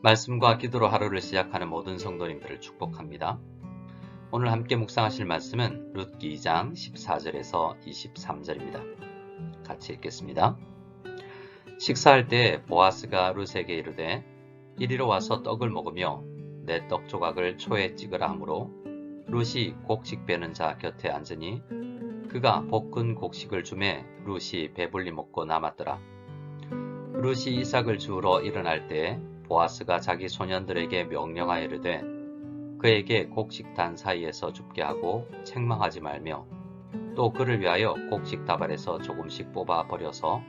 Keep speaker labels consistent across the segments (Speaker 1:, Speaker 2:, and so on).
Speaker 1: 말씀과 기도로 하루를 시작하는 모든 성도님들을 축복합니다. 오늘 함께 묵상하실 말씀은 룻기 2장 14절에서 23절입니다. 같이 읽겠습니다. 식사할 때 보아스가 룻에게 이르되 이리로 와서 떡을 먹으며 내 떡 조각을 초에 찍으라 하므로 룻이 곡식 베는 자 곁에 앉으니 그가 볶은 곡식을 주매 룻이 배불리 먹고 남았더라. 룻이 이삭을 주우러 일어날 때 보아스가 자기 소년들에게 명령하여 이르되 그에게 곡식단 사이에서 줍게 하고 책망하지 말며 또 그를 위하여 곡식 다발에서 조금씩 뽑아 버려서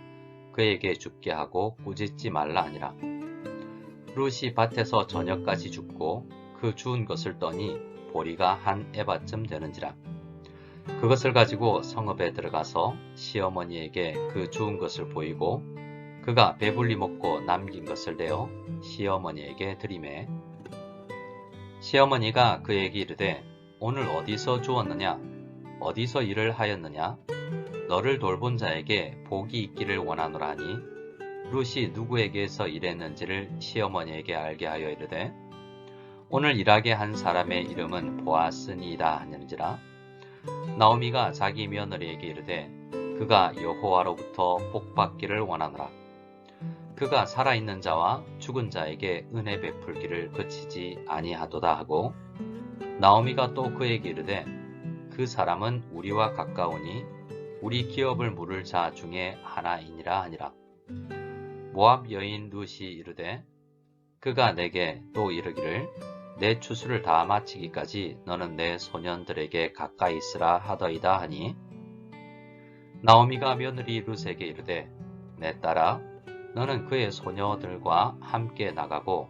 Speaker 1: 그에게 줍게 하고 꾸짖지 말라 하니라. 룻이 밭에서 저녁까지 줍고 그 주운 것을 떠니 보리가 한 에바쯤 되는지라. 그것을 가지고 성읍에 들어가서 시어머니에게 그 주운 것을 보이고 그가 배불리 먹고 남긴 것을 내어 시어머니에게 드리매 시어머니가 그에게 이르되 오늘 어디서 주었느냐 어디서 일을 하였느냐 너를 돌본 자에게 복이 있기를 원하노라 하니 룻이 누구에게서 일했는지를 시어머니에게 알게 하여 이르되 오늘 일하게 한 사람의 이름은 보아스니이다 하는지라. 나오미가 자기 며느리에게 이르되 그가 여호와로부터 복받기를 원하노라. 그가 살아있는 자와 죽은 자에게 은혜 베풀기를 그치지 아니하도다 하고 나오미가 또 그에게 이르되 그 사람은 우리와 가까우니 우리 기업을 물을 자 중에 하나이니라 하니라. 모압 여인 룻이 이르되 그가 내게 또 이르기를 내 추수를 다 마치기까지 너는 내 소년들에게 가까이 있으라 하더이다 하니 나오미가 며느리 룻에게 이르되 내 딸아 너는 그의 소녀들과 함께 나가고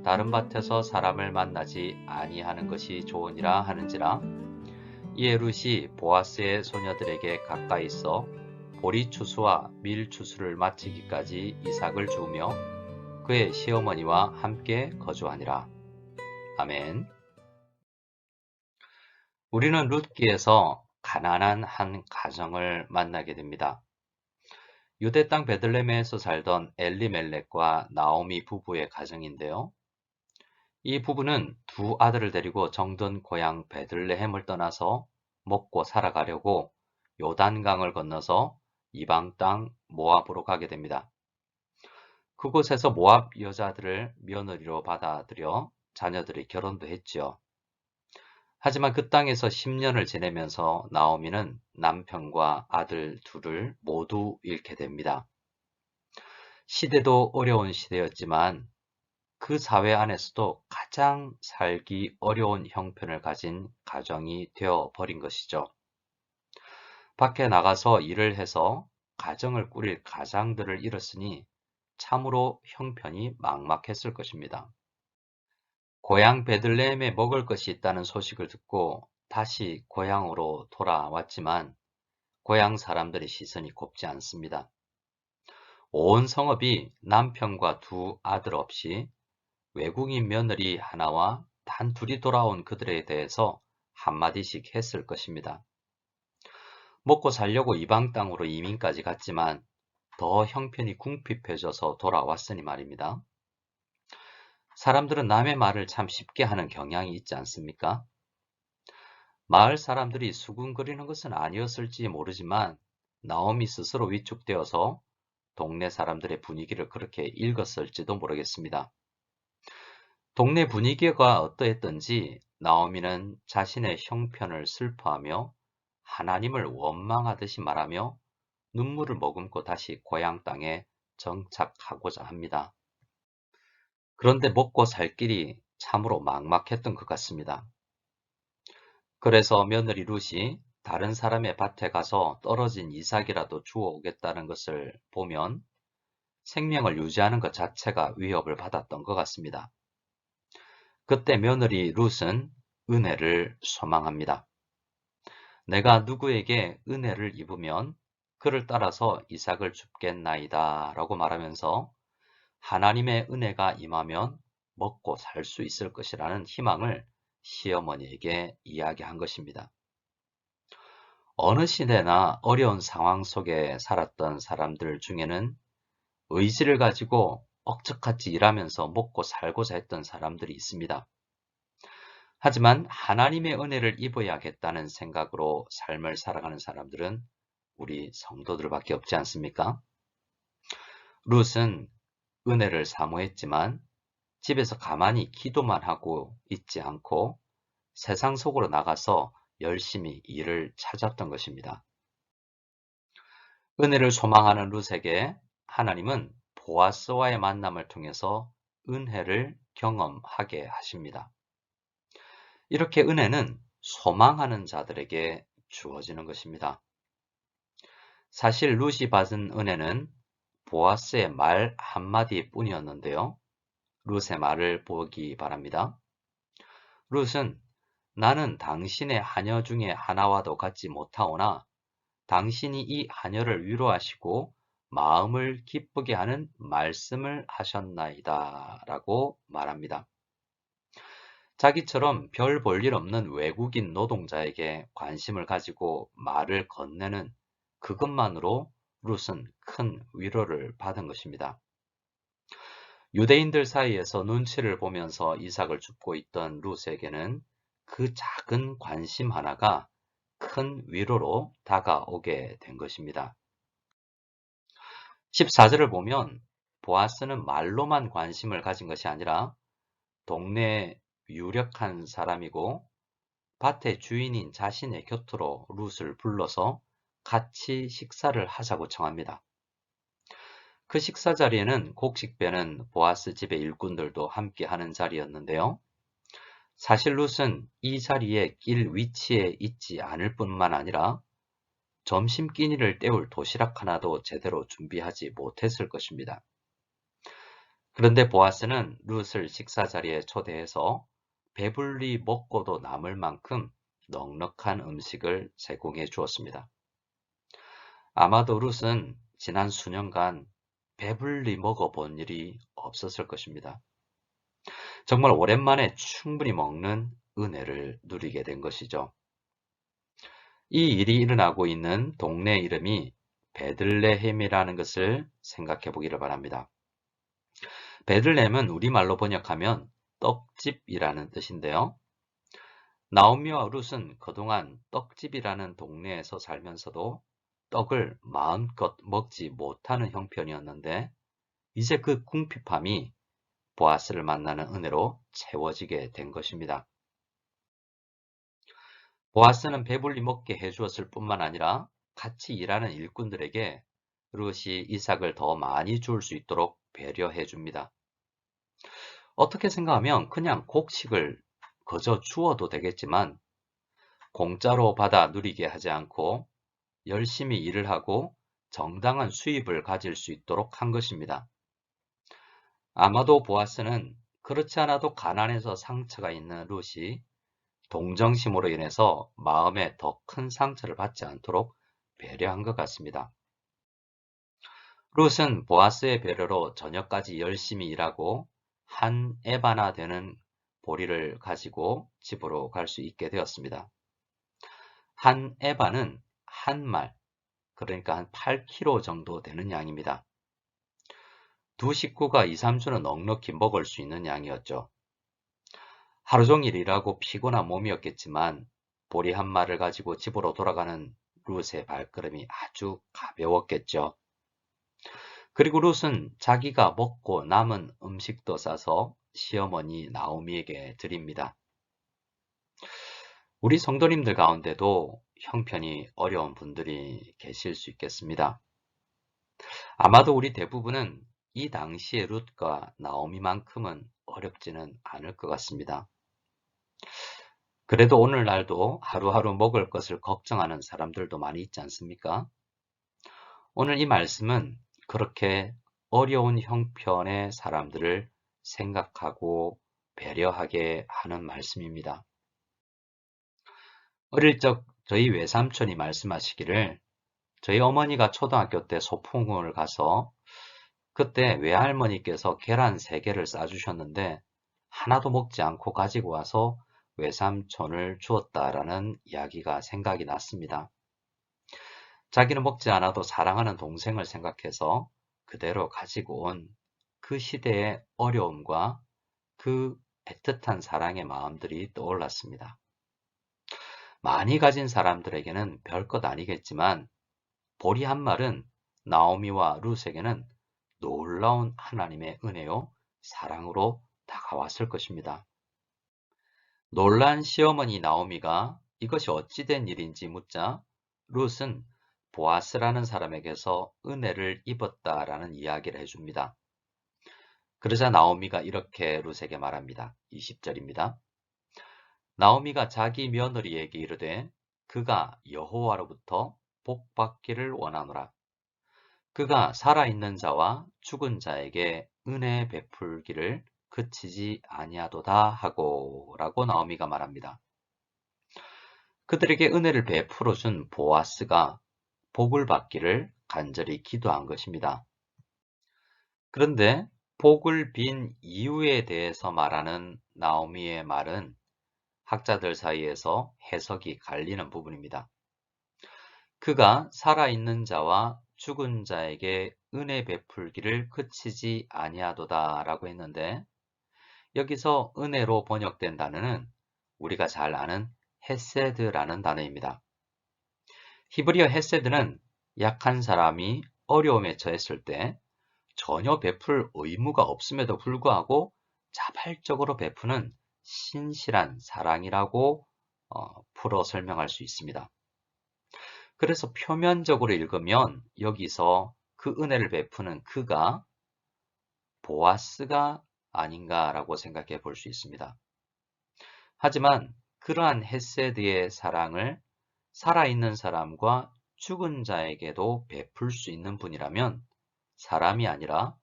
Speaker 1: 다른 밭에서 사람을 만나지 아니하는 것이 좋으니라 하는지라. 이에 룻이 보아스의 소녀들에게 가까이 있어 보리 추수와 밀 추수를 마치기까지 이삭을 주우며 그의 시어머니와 함께 거주하니라. 아멘. 우리는 룻기에서 가난한 한 가정을 만나게 됩니다. 유대 땅 베들레헴에서 살던 엘리멜렉과 나오미 부부의 가정인데요. 이 부부는 두 아들을 데리고 정든 고향 베들레헴을 떠나서 먹고 살아가려고 요단강을 건너서 이방 땅 모압으로 가게 됩니다. 그곳에서 모압 여자들을 며느리로 받아들여 자녀들이 결혼도 했지요. 하지만 그 땅에서 10년을 지내면서 나오미는 남편과 아들 둘을 모두 잃게 됩니다. 시대도 어려운 시대였지만 그 사회 안에서도 가장 살기 어려운 형편을 가진 가정이 되어 버린 것이죠. 밖에 나가서 일을 해서 가정을 꾸릴 가장들을 잃었으니 참으로 형편이 막막했을 것입니다. 고향 베들레헴에 먹을 것이 있다는 소식을 듣고 다시 고향으로 돌아왔지만 고향 사람들의 시선이 곱지 않습니다. 온 성읍이 남편과 두 아들 없이 외국인 며느리 하나와 단 둘이 돌아온 그들에 대해서 한마디씩 했을 것입니다. 먹고 살려고 이방 땅으로 이민까지 갔지만 더 형편이 궁핍해져서 돌아왔으니 말입니다. 사람들은 남의 말을 참 쉽게 하는 경향이 있지 않습니까? 마을 사람들이 수군거리는 것은 아니었을지 모르지만 나오미 스스로 위축되어서 동네 사람들의 분위기를 그렇게 읽었을지도 모르겠습니다. 동네 분위기가 어떠했던지 나오미는 자신의 형편을 슬퍼하며 하나님을 원망하듯이 말하며 눈물을 머금고 다시 고향 땅에 정착하고자 합니다. 그런데 먹고 살 길이 참으로 막막했던 것 같습니다. 그래서 며느리 룻이 다른 사람의 밭에 가서 떨어진 이삭이라도 주워 오겠다는 것을 보면 생명을 유지하는 것 자체가 위협을 받았던 것 같습니다. 그때 며느리 룻은 은혜를 소망합니다. 내가 누구에게 은혜를 입으면 그를 따라서 이삭을 줍겠나이다 라고 말하면서 하나님의 은혜가 임하면 먹고 살 수 있을 것이라는 희망을 시어머니에게 이야기한 것입니다. 어느 시대나 어려운 상황 속에 살았던 사람들 중에는 의지를 가지고 억척같이 일하면서 먹고 살고자 했던 사람들이 있습니다. 하지만 하나님의 은혜를 입어야겠다는 생각으로 삶을 살아가는 사람들은 우리 성도들밖에 없지 않습니까? 룻은 은혜를 사모했지만 집에서 가만히 기도만 하고 있지 않고 세상 속으로 나가서 열심히 일을 찾았던 것입니다. 은혜를 소망하는 룻에게 하나님은 보아스와의 만남을 통해서 은혜를 경험하게 하십니다. 이렇게 은혜는 소망하는 자들에게 주어지는 것입니다. 사실 룻이 받은 은혜는 보아스의 말 한마디 뿐이었는데요. 룻의 말을 보기 바랍니다. 룻은 나는 당신의 하녀 중에 하나와도 같지 못하오나 당신이 이 하녀를 위로하시고 마음을 기쁘게 하는 말씀을 하셨나이다 라고 말합니다. 자기처럼 별 볼 일 없는 외국인 노동자에게 관심을 가지고 말을 건네는 그것만으로 룻은 큰 위로를 받은 것입니다. 유대인들 사이에서 눈치를 보면서 이삭을 줍고 있던 룻에게는 그 작은 관심 하나가 큰 위로로 다가오게 된 것입니다. 14절을 보면 보아스는 말로만 관심을 가진 것이 아니라 동네에 유력한 사람이고 밭의 주인인 자신의 곁으로 룻을 불러서 같이 식사를 하자고 청합니다. 그 식사 자리에는 곡식배는 보아스 집의 일꾼들도 함께 하는 자리였는데요. 사실 룻은 이 자리에 낄 위치에 있지 않을 뿐만 아니라 점심 끼니를 때울 도시락 하나도 제대로 준비하지 못했을 것입니다. 그런데 보아스는 룻을 식사 자리에 초대해서 배불리 먹고도 남을 만큼 넉넉한 음식을 제공해 주었습니다. 아마도 룻은 지난 수년간 배불리 먹어본 일이 없었을 것입니다. 정말 오랜만에 충분히 먹는 은혜를 누리게 된 것이죠. 이 일이 일어나고 있는 동네 이름이 베들레헴이라는 것을 생각해 보기를 바랍니다. 베들레헴은 우리말로 번역하면 떡집이라는 뜻인데요. 나오미와 룻은 그동안 떡집이라는 동네에서 살면서도 떡을 마음껏 먹지 못하는 형편이었는데 이제 그 궁핍함이 보아스를 만나는 은혜로 채워지게 된 것입니다. 보아스는 배불리 먹게 해주었을 뿐만 아니라 같이 일하는 일꾼들에게 룻이 이삭을 더 많이 줄 수 있도록 배려해 줍니다. 어떻게 생각하면 그냥 곡식을 거저 주어도 되겠지만 공짜로 받아 누리게 하지 않고 열심히 일을 하고 정당한 수입을 가질 수 있도록 한 것입니다. 아마도 보아스는 그렇지 않아도 가난해서 상처가 있는 룻이 동정심으로 인해서 마음에 더 큰 상처를 받지 않도록 배려한 것 같습니다. 룻은 보아스의 배려로 저녁까지 열심히 일하고 한 에바나 되는 보리를 가지고 집으로 갈 수 있게 되었습니다. 한 에바는 한 말, 그러니까 한 8kg 정도 되는 양입니다. 두 식구가 2, 3주는 넉넉히 먹을 수 있는 양이었죠. 하루 종일 일하고 피곤한 몸이었겠지만 보리 한 마를 가지고 집으로 돌아가는 룻의 발걸음이 아주 가벼웠겠죠. 그리고 룻은 자기가 먹고 남은 음식도 싸서 시어머니 나오미에게 드립니다. 우리 성도님들 가운데도 형편이 어려운 분들이 계실 수 있겠습니다. 아마도 우리 대부분은 이 당시의 룻과 나오미만큼은 어렵지는 않을 것 같습니다. 그래도 오늘날도 하루하루 먹을 것을 걱정하는 사람들도 많이 있지 않습니까? 오늘 이 말씀은 그렇게 어려운 형편의 사람들을 생각하고 배려하게 하는 말씀입니다. 어릴 적 저희 외삼촌이 말씀하시기를 저희 어머니가 초등학교 때 소풍을 가서 그때 외할머니께서 계란 3개를 싸주셨는데 하나도 먹지 않고 가지고 와서 외삼촌을 주었다라는 이야기가 생각이 났습니다. 자기는 먹지 않아도 사랑하는 동생을 생각해서 그대로 가지고 온 그 시대의 어려움과 그 애틋한 사랑의 마음들이 떠올랐습니다. 많이 가진 사람들에게는 별것 아니겠지만 보리 한 말은 나오미와 룻에게는 놀라운 하나님의 은혜요, 사랑으로 다가왔을 것입니다. 놀란 시어머니 나오미가 이것이 어찌 된 일인지 묻자 룻은 보아스라는 사람에게서 은혜를 입었다라는 이야기를 해줍니다. 그러자 나오미가 이렇게 룻에게 말합니다. 20절입니다. 나오미가 자기 며느리에게 이르되 그가 여호와로부터 복받기를 원하노라. 그가 살아있는 자와 죽은 자에게 은혜 베풀기를 그치지 아니하도다 하고 라고 나오미가 말합니다. 그들에게 은혜를 베풀어 준 보아스가 복을 받기를 간절히 기도한 것입니다. 그런데 복을 빈 이유에 대해서 말하는 나오미의 말은 학자들 사이에서 해석이 갈리는 부분입니다. 그가 살아있는 자와 죽은 자에게 은혜 베풀기를 그치지 아니하도다 라고 했는데 여기서 은혜로 번역된 단어는 우리가 잘 아는 헤세드라는 단어입니다. 히브리어 헤세드는 약한 사람이 어려움에 처했을 때 전혀 베풀 의무가 없음에도 불구하고 자발적으로 베푸는 신실한 사랑이라고 풀어 설명할 수 있습니다. 그래서 표면적으로 읽으면 여기서 그 은혜를 베푸는 그가 보아스가 아닌가라고 생각해 볼 수 있습니다. 하지만 그러한 헤세드의 사랑을 살아있는 사람과 죽은 자에게도 베풀 수 있는 분이라면 사람이 아니라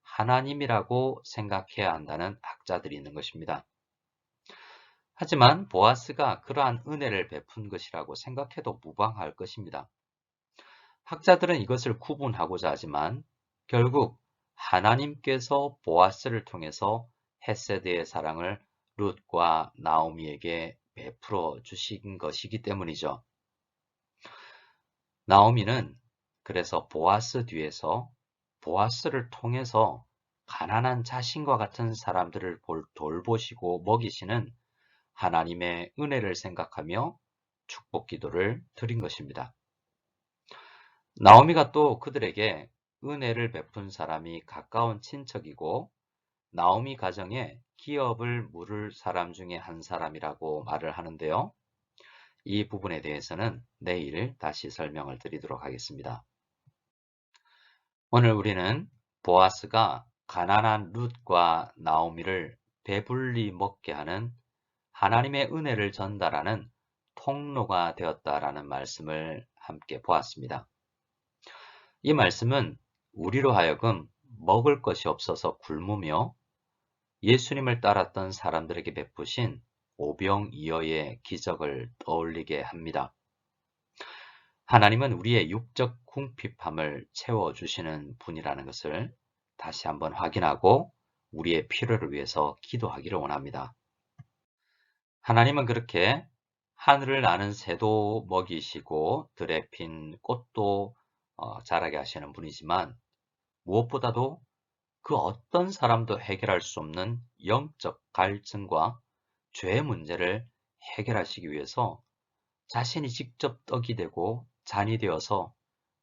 Speaker 1: 하나님이라고 생각해야 한다는 학자들이 있는 것입니다. 하지만 보아스가 그러한 은혜를 베푼 것이라고 생각해도 무방할 것입니다. 학자들은 이것을 구분하고자 하지만 결국 하나님께서 보아스를 통해서 헤세드의 사랑을 룻과 나오미에게 베풀어 주신 것이기 때문이죠. 나오미는 그래서 보아스 뒤에서 보아스를 통해서 가난한 자신과 같은 사람들을 돌보시고 먹이시는 하나님의 은혜를 생각하며 축복 기도를 드린 것입니다. 나오미가 또 그들에게 은혜를 베푼 사람이 가까운 친척이고 나오미 가정에 기업을 물을 사람 중에 한 사람이라고 말을 하는데요. 이 부분에 대해서는 내일 다시 설명을 드리도록 하겠습니다. 오늘 우리는 보아스가 가난한 룻과 나오미를 배불리 먹게 하는 하나님의 은혜를 전달하는 통로가 되었다라는 말씀을 함께 보았습니다. 이 말씀은 우리로 하여금 먹을 것이 없어서 굶으며 예수님을 따랐던 사람들에게 베푸신 오병이어의 기적을 떠올리게 합니다. 하나님은 우리의 육적 궁핍함을 채워주시는 분이라는 것을 다시 한번 확인하고 우리의 필요를 위해서 기도하기를 원합니다. 하나님은 그렇게 하늘을 나는 새도 먹이시고 들에 핀 꽃도 자라게 하시는 분이지만 무엇보다도 그 어떤 사람도 해결할 수 없는 영적 갈증과 죄의 문제를 해결하시기 위해서 자신이 직접 떡이 되고 잔이 되어서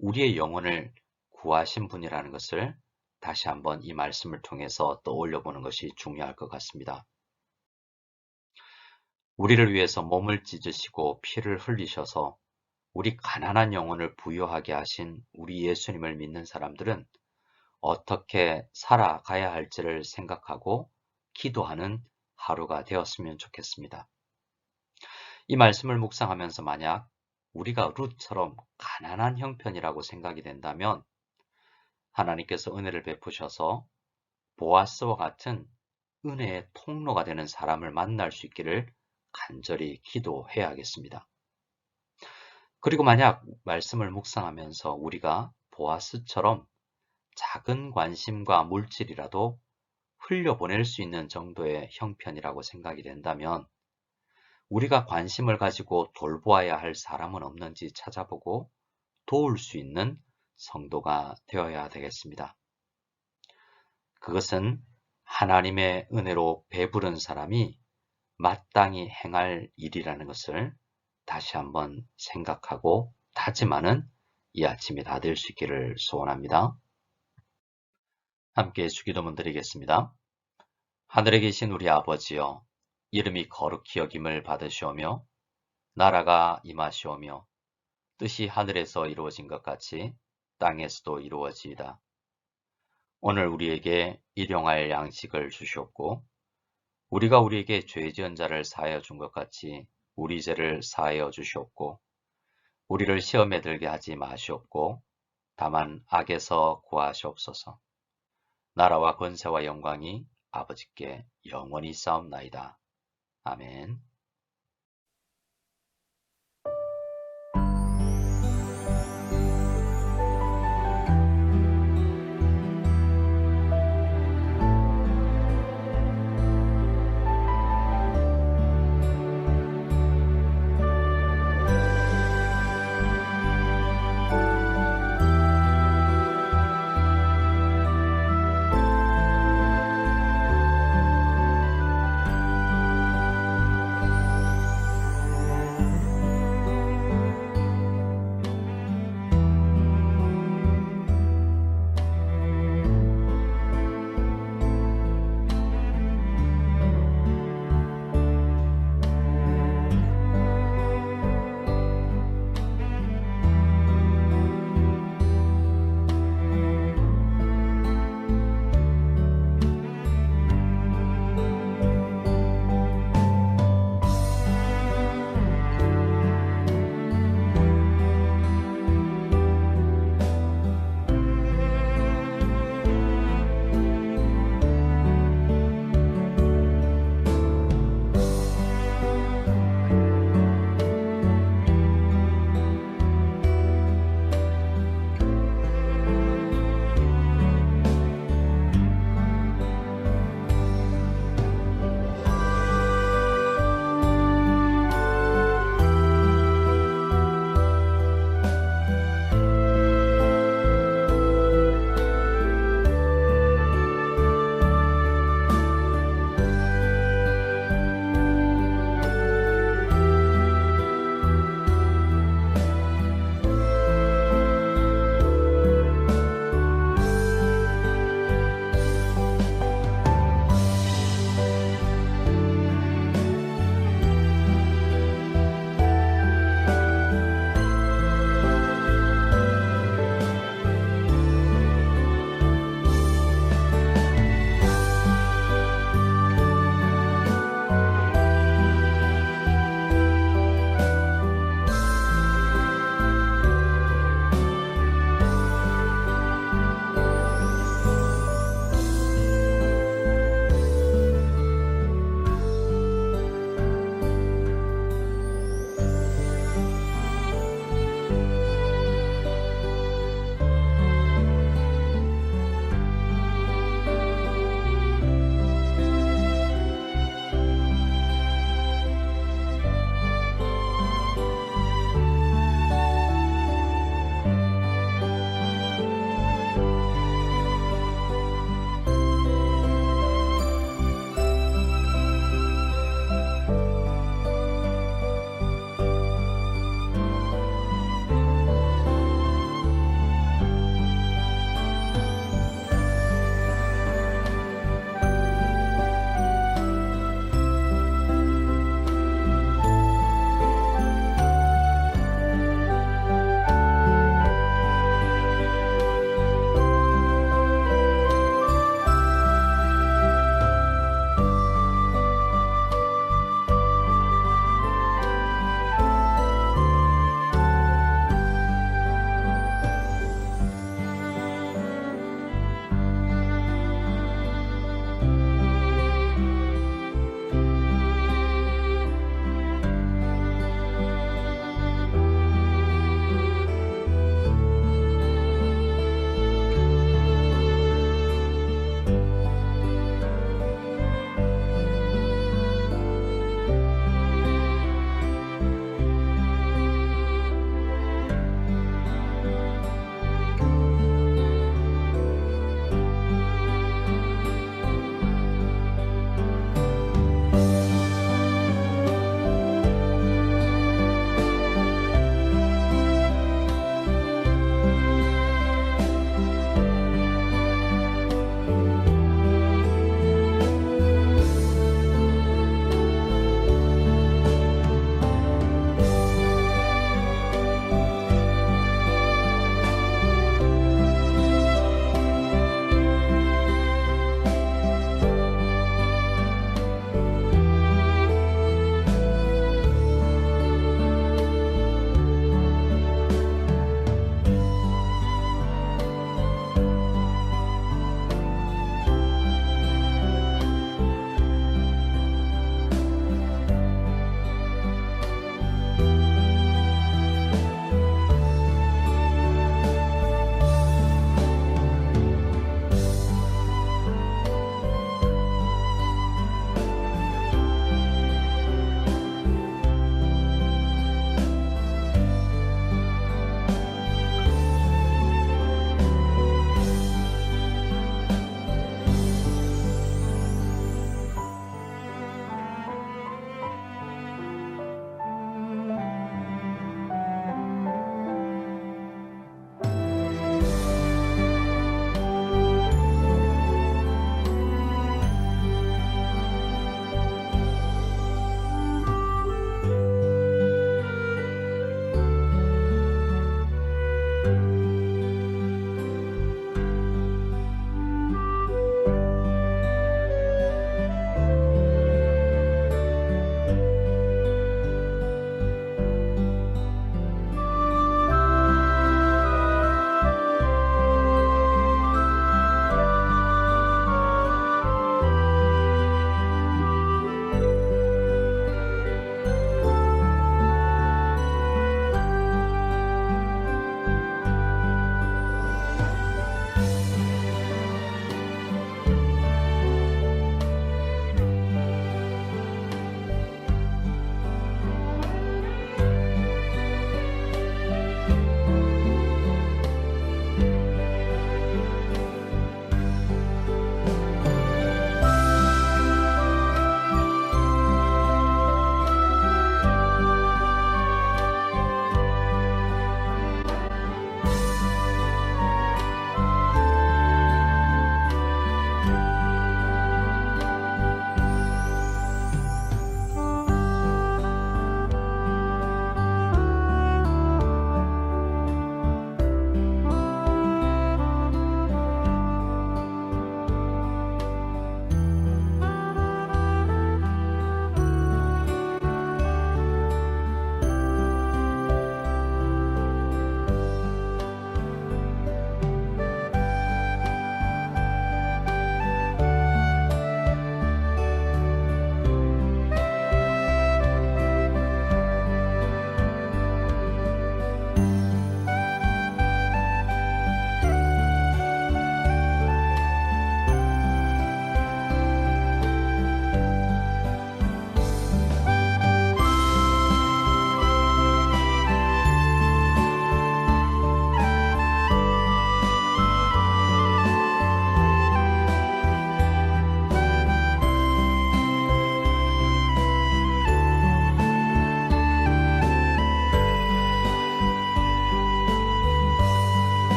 Speaker 1: 우리의 영혼을 구하신 분이라는 것을 다시 한번 이 말씀을 통해서 떠올려 보는 것이 중요할 것 같습니다. 우리를 위해서 몸을 찢으시고 피를 흘리셔서 우리 가난한 영혼을 부유하게 하신 우리 예수님을 믿는 사람들은 어떻게 살아가야 할지를 생각하고 기도하는 하루가 되었으면 좋겠습니다. 이 말씀을 묵상하면서 만약 우리가 룻처럼 가난한 형편이라고 생각이 된다면 하나님께서 은혜를 베푸셔서 보아스와 같은 은혜의 통로가 되는 사람을 만날 수 있기를 간절히 기도해야겠습니다. 그리고 만약 말씀을 묵상하면서 우리가 보아스처럼 작은 관심과 물질이라도 흘려보낼 수 있는 정도의 형편이라고 생각이 된다면 우리가 관심을 가지고 돌보아야 할 사람은 없는지 찾아보고 도울 수 있는 성도가 되어야 되겠습니다. 그것은 하나님의 은혜로 배부른 사람이 마땅히 행할 일이라는 것을 다시 한번 생각하고 다짐하는 이 아침이 다 될 수 있기를 소원합니다. 함께 주기도문 드리겠습니다. 하늘에 계신 우리 아버지여, 이름이 거룩히 여김을 받으시오며 나라가 임하시오며 뜻이 하늘에서 이루어진 것 같이 땅에서도 이루어지이다. 오늘 우리에게 일용할 양식을 주시옵고 우리가 우리에게 죄 지은 자를 사하여 준 것 같이 우리 죄를 사하여 주시옵고 우리를 시험에 들게 하지 마시옵고 다만 악에서 구하시옵소서. 나라와 권세와 영광이 아버지께 영원히 싸움나이다. 아멘.